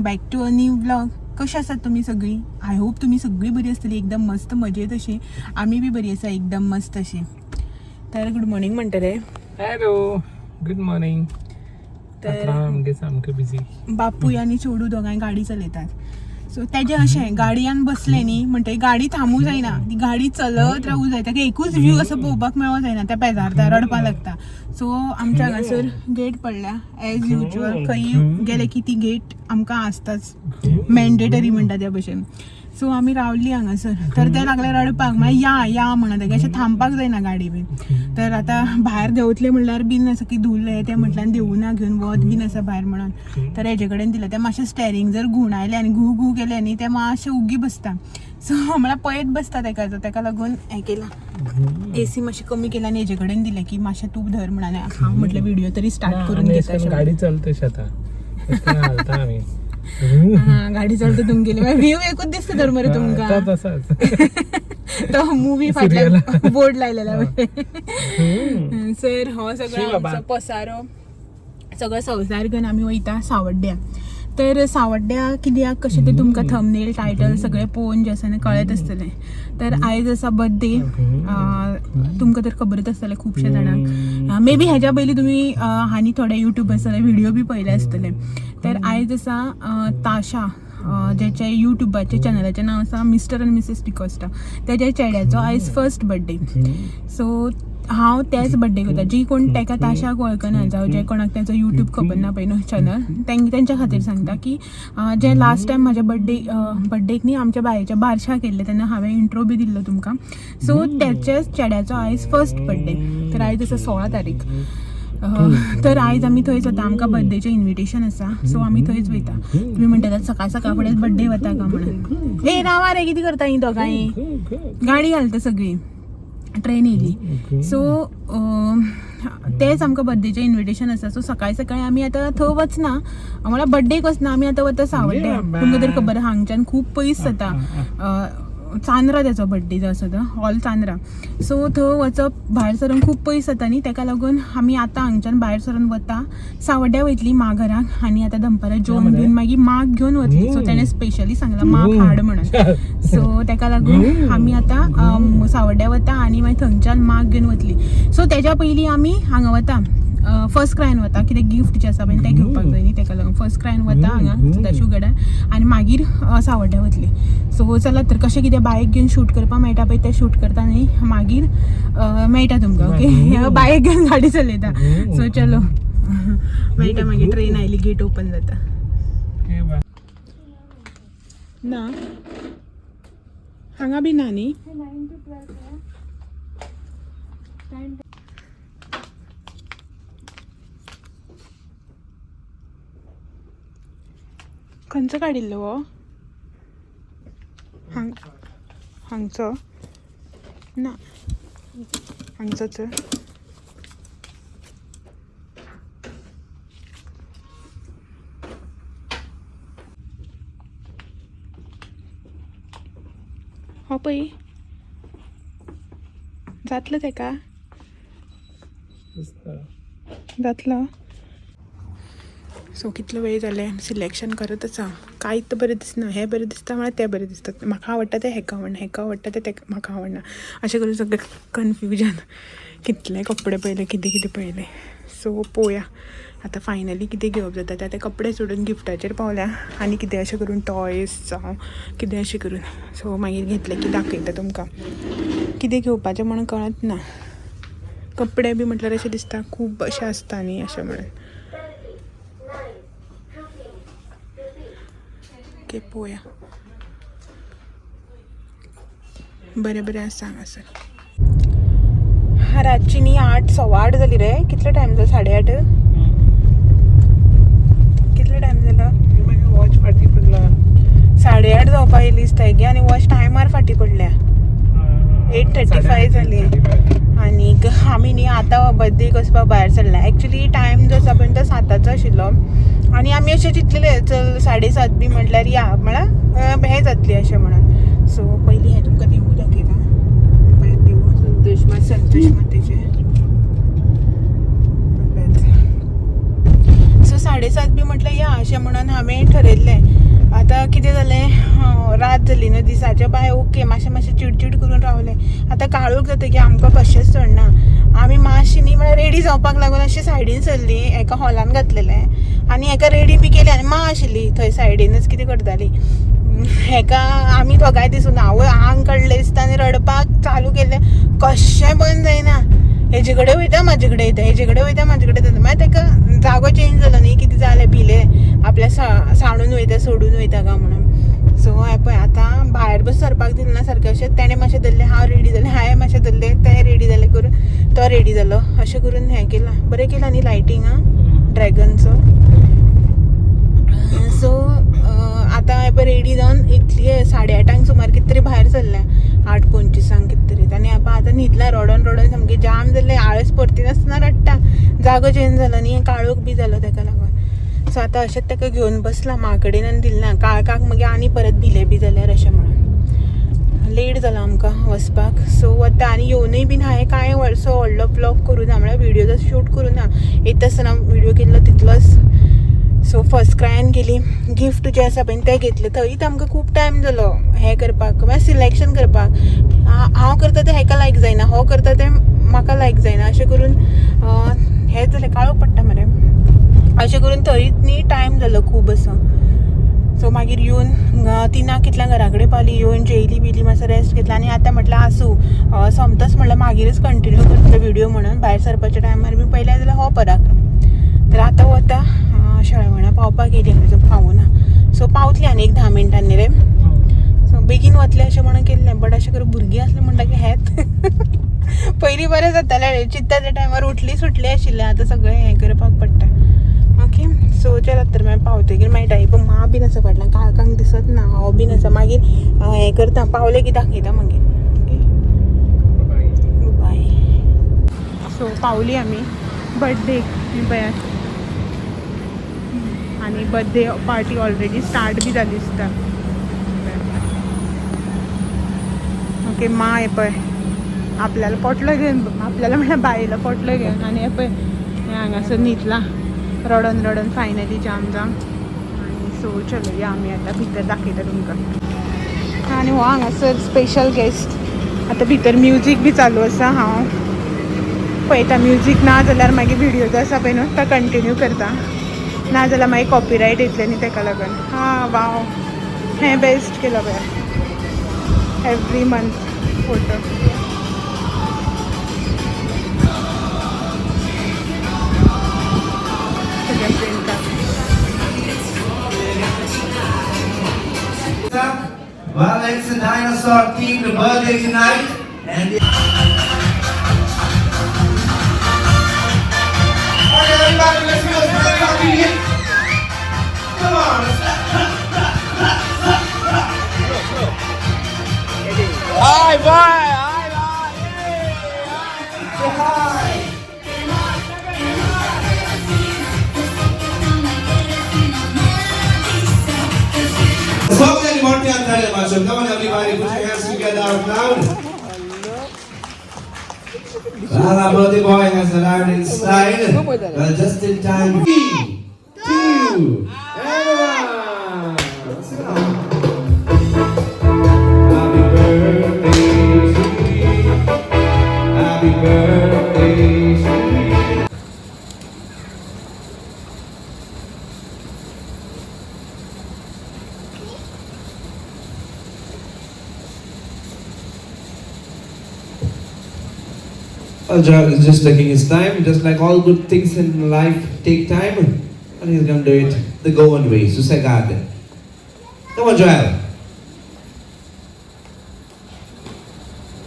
Back to a new vlog. कशा आसात तुम्ही सगळी? आय होप तुम्ही सगळी बरी आसतली, एकदम मस्त मजेत अशी. आम्ही बी बरी आसा एकदम मस्त अशी. तर गुड मॉर्निंग म्हणटले. Hello, good morning. तर आमगे सामकें बिझी. बापूय आनी चोडू दोगांय गाडी चलयतात. सो तेजे अशें गाडयान बसले न्ही म्हणटकीर गाडी थांबू जायना, ती गाडी चलत रावूं जाय. ताका एकूच व्ह्यू असो पळोवपाक मेळो जायना, त्या पेजारता रडपाक लागता. सो आमच्या हांगासर गेट पडल्या एज युजल. खंय गेले की ती गेट आमकां आसताच, मॅन्डेटरी म्हणटा त्या भशेन. सो आमी रावली हांगासर. तर ते लागले रडपाक, म्हळ्यार या म्हणून. ताका अशें थांबपाक जायना गाडी बीन. तर आतां भायर देंवतले म्हणल्यार बीन असं की धुले ते म्हटल्यार देवूना घेवन वत बीन आसा भायर म्हणून. तर हेजे कडेन दिलें. ते मातशें स्टेरींग जर घुंवडायलें आनी घू घू केलें न्ही ते मातशें उगी बसता. सो म्हळ्यार पळयत बसता ताका लागून हें केलां, एसी मातशी कमी केला आनी हेजे कडेन दिलें की मातशें तूप धर म्हणून. हांव म्हटलें व्हिडिओ तरी स्टार्ट करून घेता. गाडी चलता आता आम्ही गाडी चलता तुमगेली व्ह्यू एकूच दिसता तर मरे तुमकां. तो मुवी फाटल्यान बोर्ड लायलेला. सर हो सगळो आमचो पसारो, सगळो संवसार घेवन आमी वयता सावड्ड्या. तर सावड्ड्या कित्याक कशें तें तुमकां थंबनेल टायटल सगळें पळोवन जें आसा कळत आसतलें. तर आयज आसा बर्थडे. तुमकां तर खबरच आसतलें खुबशे जाणांक. मे बी हेज्या पयलीं तुमी हांणी थोडे युट्यूबाचो व्हिडिओ बी पळयले आसतले. तर आयज आसा ताशा, जेचे युट्यूबाचे चॅनलाचें नांव आसा मिस्टर आनी मिसेस डिकोस्टा. तेज्या चेड्याचो आयज फर्स्ट बर्थडे. सो हांव तेच बर्थडे करता. जी कोण ताका ताशाक वळखना, जावं जे कोणाक तेचो यूट्यूब खबर ना पळय न्हू चॅनल, तेंच्या खातीर सांगता की जे लास्ट टायम म्हाज्या बर्थडेक न्ही आमच्या बायेच्या बारशाक केल्ले तेन्ना हांवें इंट्रो बी दिल्लो तुमकां. सो तेच्याच चेड्याचो आयज फर्स्ट बर्थडे. तर आयज आसा 16 तारीख. तर आयज आमी थंयच वता. आमकां बर्थडेचें इन्विटेशन आसा, सो आमी थंयच वयता. तुमी म्हणटात सकाळ सकाळ फुडें बर्थडे वता का म्हणून. हे रावा रे, कितें करता ही दोगांय? गाडी घालता सगळी, ट्रेन येयली. सो तेच आमकां बर्थडेचें इन्विटेशन आसा. सो सकाळी सकाळी आमी आतां थंय वचना, म्हळ्यार बर्थडेक वचना, आमी आतां वता सावड्ड्या. तुमकां तर खबर हांगच्यान खूब पयस जाता. चांद्रा तेचो बर्थडे जो आसा तो हॉल चांद्रा. सो थंय वचप भायर सरून खूब पयस जाता न्ही, ताका लागून आमी आतां हांगच्यान भायर सरून वता. सावड्ड्या वयतली मा घराक आनी आतां दनपारां जेवण घेवन मागीर माक घेवन वतली. सो ताणें स्पेशली सांगलां माक हाड म्हणून. सो ताका लागून आमी आतां सावड्ड्या वता आनी मागीर थंयच्यान माक घेवन वतली. सो तेज्या पयलीं आमी हांगा वता, फर्स्ट क्रायन वता. कितें गिफ्ट जें आसा पळय तें घेवपाक जाय न्ही, ताका लागून फर्स्ट क्रायन वता हांगा सदाशिवगडार आनी मागीर सावड्ड्या वतली. सो चला तर कशें कितें बायक घेवन शूट करपाक मेळटा पळय तें शूट करता न्ही, मागीर मेळटा तुमकां. ओके, बायक घेवन गाडी चलयता. सो चलो मेळटा. मागीर ट्रेन आयली, गेट ओपन जाता. ना हांगा बी ना न्ही. खंयचो काडिल्लो हो? हांगचो ना, हांगचोच. हो पळय जातलो ताका, जातलो. सो कितलो वेळ जाले सिलेक्शन करत आसा. कांयच बरें दिसना. हें बरें दिसता म्हळ्यार तें बरें दिसता. म्हाका आवडटा तें हेका आवडना, हेका आवडटा तें म्हाका आवडना. अशें करून सगळें कन्फ्युजन. कितले कपडे पळयले, कितें कितें पळयलें. सो पळोवया आतां फायनली कितें घेवप जाता. ते कपडे सोडून गिफ्टाचेर पावल्या आनी कितें अशें करून टॉयज जावं कितें अशें करून. सो मागीर घेतलें की दाखयता तुमकां. कितें घेवपाचें म्हणून कळत ना. कपडे बी म्हटल्यार अशें दिसता खूब अशें आसता न्ही अशें म्हणून. ओके पळोवया. बरें बरें आसा हांगासर. रातची न्ही 8, 8:15 जाली रे. कितलो टायम जालो? 8:30. कितलो टायम जालो? वॉच फाटी पडला. 8:30 जावपा येयली दिसता गे आनी वॉच टायमार फाटी पडल्या. 8:35 जाली. आनीक आमी न्ही आतां बर्थडेक वचपाक भायर सरला. एक्चुली टायम जो आसा पळय तो 7:00 आशिल्लो आनी आमी अशें चिंतलेले चल 7:30 बी म्हटल्यार या, म्हळ्यार हें जातली अशें म्हणून. सो पयलीं हें तुमकां देवूळ दाखयता. संतोश मातेचें. सो 7:30 बी म्हटल्यार या अशें म्हणून हांवें ठरयल्लें. कितें जालें रात जाली न्हू दिसाच्या बाय ओके मातशें चिडचिड करून रावले. आतां काळोख जाता की आमकां कशेंच चडना. आमी मातशी न्ही म्हळ्यार रेडी जावपाक लागून अशी सायडीन सरली. एका हॉलान घातलेलें आनी एका रेडी बी केली आनी मा आशिल्ली थंय सायडीनच कितें करताली. हेका आमी दोगांय दिसून हांव आंग काडलें दिसता आनी रडपाक चालू केलें. कशें बंद जायना. हेजे कडेन वयता म्हाजे कडेन येता हेजे कडेन वयता म्हाजे कडेन येता. मागीर ताका जागो चेंज जालो न्ही कितें जालें भिलें आपल्या सांडून वयता सोडून वयता काय म्हणून. सो हें पळय आतां भायर बस सरपाक दिलें ना सारकें. अशें तेणें मातशें धरलें हांव रेडी जालें हांवें मातशें धरलें तें रेडी जालें करून तो रेडी जालो. अशें करून हें केलां. बरें केलां न्ही लायटींग ड्रॅगनचो. सो आतां हें पळय रेडी जावन इतली 8:30 सुमार कितें तरी भायर सरलें 8:25 कितें तरी. आनी आतां न्हिदला रडोन सामकें जाम जाल्लें. आळस परती नासतना रडटा. जागो चेंज जालो न्ही काळोख बी जालो ताका लागून. सो आतां अशेंच ताका घेवन बसलां मा कडेन आनी दिलना. काळखाक मागीर आनी परत भिलें बी जाल्यार अशें म्हणून लेट जालो आमकां वचपाक. सो आतां आनी येवनूय बीन हांवें कांय वर्सो व्हडलो ब्लॉग करूं ना म्हळ्यार विडियो जसो शूट करूं ना. येता आसतना विडियो केल्लो तितलोच. सो फर्स्ट क्रायन गेली गिफ्ट जें आसा पळय तें घेतलें. थंयच आमकां खूब टायम जालो हें करपाक म्हळ्यार सिलेक्शन करपाक. हांव करता तें हेका लायक जायना हो करता तें म्हाका लायक जायना अशें करून हें जालें काळोख पडटा मरे. अशें करून थंयच न्ही टायम जालो खूब असो. सो मागीर येवन 3 कितल्या घरा कडेन पावली. येवन जेयली बिली मातसो रेस्ट घेतला आनी आतां म्हटल्यार आसूं सोमतोच म्हणल्यार मागीरच कंटिन्यू करतलो व्हिडिओ म्हणून. भायर सरपाच्या टायमार बी पयलें जाल्यार हो पराक्रम. तर आतां वता शाळवणा पावपाक येयली आमी पावना. सो पावतली आनी एक 10 मिनटांनी रे. सो बेगीन वतलें अशें म्हणून केल्लें. बट अशें करून भुरगीं आसलीं म्हणटा की हेत पयलीं बरें जातालें चिंत्ता त्या टायमार उठली सुटली आशिल्लें. आतां सगळें हें करपाक पडटा. ओके सो चल तर मागीर पावतकीर मेळटा. एक मा बीन आसा फाटल्यान काळखांक दिसत ना हांव बीन आसा. मागीर हें करता पावलें की दाखयता मागीर. Okay bye. सो पावली आमी बर्थडे पळयात आनी बर्थडे पार्टी ऑलरेडी स्टार्ट बी जाली दिसता. ओके मा हे पळय आपल्याला पोटलो घेवन आपल्याला म्हळ्यार बायला पोटलो घेवन आनी हे पळय हांगासर न्हिदला रडोन फायनली जाम आनी सो चलो या आमी आतां भितर दाखयता तुमकां. आनी हो हांगासर स्पेशल गेस्ट. आतां भितर म्युजीक बी चालू आसा. हांव पळयता म्युजीक ना जाल्यार मागीर व्हिडिओ जो आसा पळय न्हू तो कंटिन्यू करता. ना जाल्यार मागीर कॉपीरायट येतले न्ही ताका लागून. हां वाव हें बेस्ट केलो पळय every month photo. Well, it's a dinosaur themed birthday tonight, and okay, everybody, let's go. Come on. Hi, bye. Come on, everybody, put your hands together out loud. Well, our birthday boy has arrived in style. Well, just in time. 3, 2, and 1. Happy birthday to you. Happy birthday to you. Well, is just taking his time, just like all good things in life take time, and he's gonna do it the Goan way, Susegad. Come on, Joel.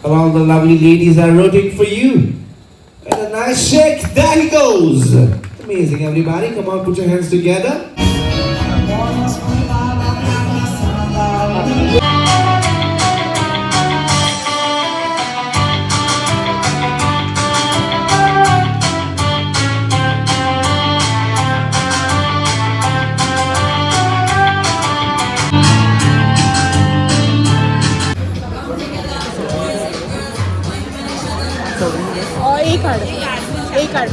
All the lovely ladies are rooting for you. And a nice shake, there he goes. Amazing, everybody. Come on, put your hands together. एक काढ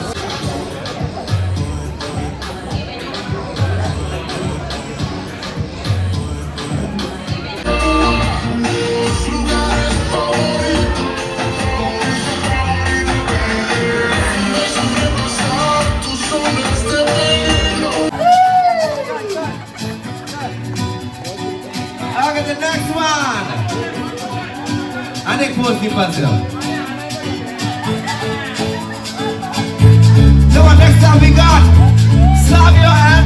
Sebastian. So next time we got Savio and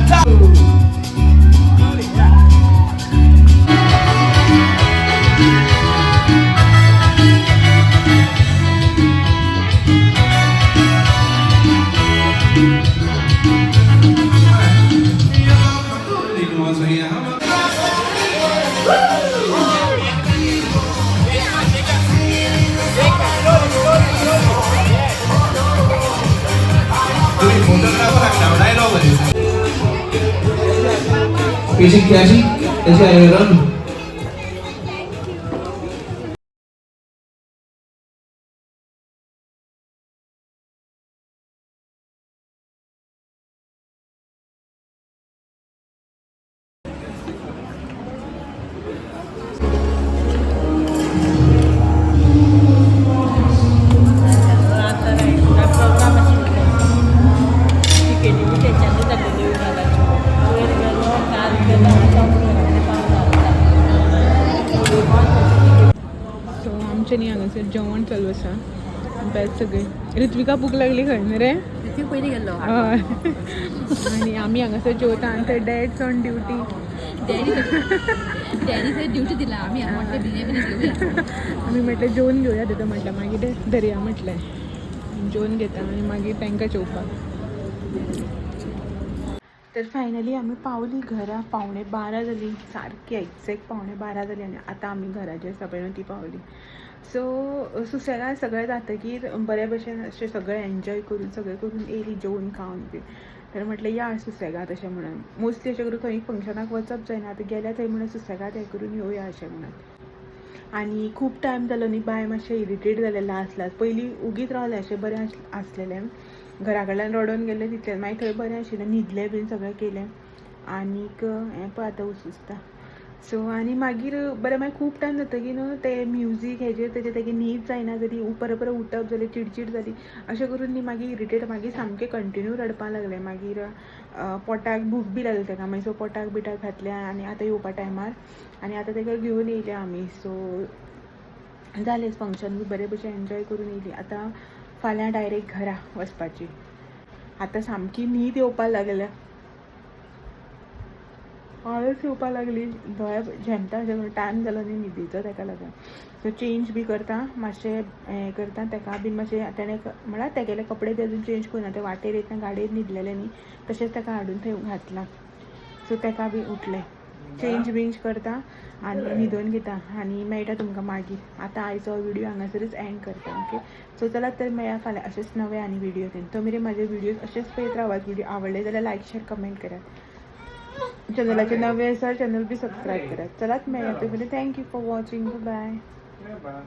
पेशी कशी आहे run आमच्यानी हांगासर जेवण चालू आसा best सगळे ऋत्विका भूक लागली खंय न्ही रे पयलीं गेल्लो हय आनी आमी हांगासर जेवता आनी थंय डॅड्स ऑन ड्युटी डॅडीचे ड्युटी दिला आमी हांगा म्हटलें बिर्याणी घेवया आमी म्हटलें जेवून घेवया तें म्हटलें मागीर धरया म्हटलें जेवून घेता आनी मागीर तांकां जेवपाक तर फायनली आमी पावली घरा 11:15 जाली सारकी एक्झॅक्ट 11:15 जाली आनी आतां आमी घराचेर सगळ्यांनी ती पावली सो सुसेगाद सगळें जातकीर बरे भशेन अशें सगळें एन्जॉय करून सगळें करून येयली जेवून खावन बी तर म्हटलें या सुसेगाद अशें म्हणून मोस्टली अशें करून खंय फंक्शनाक वचप जायना आतां गेल्या थंय म्हणून सुसेगाद हें करून येवया अशें म्हणून आनी खूब टायम जालो न्ही बाय मातशें इरिटेट जालेलें आसल्यात पयलीं उगीत रावलें अशें बरें आसलेलें घरा कडल्यान रडोन गेलें तितलें मागीर थंय बरें आशिल्लें न्हिदलें बीन सगळें केलें आनीक हें पळय आतां उसुस्ता सो आनी मागीर बरें मागीर खूब टायम जातकीर न्हू तें म्युजीक हेजेर तेगे न्हीद जायना जाली परत उठप जाली चिडचिड जाली अशें करून न्ही मागीर इरिटेट मागीर सामकें कंटिन्यू रडपाक लागलें मागीर पोटाक भूक बी लागली ताका मागीर सो पोटाक बिटाक घातलें आनी आतां येवपा टायमार आनी आतां ताका घेवन येयलें आमी सो जालें फंक्शन बी बरे भशेन एन्जॉय करून येयली आतां फाल्यां डायरेक्ट घरा वचपाची आतां सामकी न्हीद येवपाक लागल्या आळस येवपाक लागली दोळे झेमता अशें करून टायम जालो न्ही न्हिदेचो ताका लागून सो चेंज बी करता मातशें हें करता ताका बीन मातशें ताणें म्हळ्यार तेगेले कपडे बी अजून चेंज करिना ते वाटेर येतना गाडयेर न्हिदलेले न्ही तशेंच ताका हाडून थंय घातलां सो ताका बी उठलें चेंज बींज करता आनी न्हिदोवन घेता आनी मेळटा तुमकां मागीर आतां आयचो व्हिडियो हांगासरच एंड करता ओके सो चलात तर मेळया फाल्यां अशेंच नवे आनी व्हिडियो घेवन तो मेरेन म्हाजे व्हिडियोज अशेंच पळयत रावात व्हिडियो आवडले जाल्यार लायक शेअर कमेंट करात चॅनलाचे नवे आसा चॅनल बी सबस्क्रायब करात चलात मेळया तो मेरेन थँक्यू फॉर वॉचिंग बाय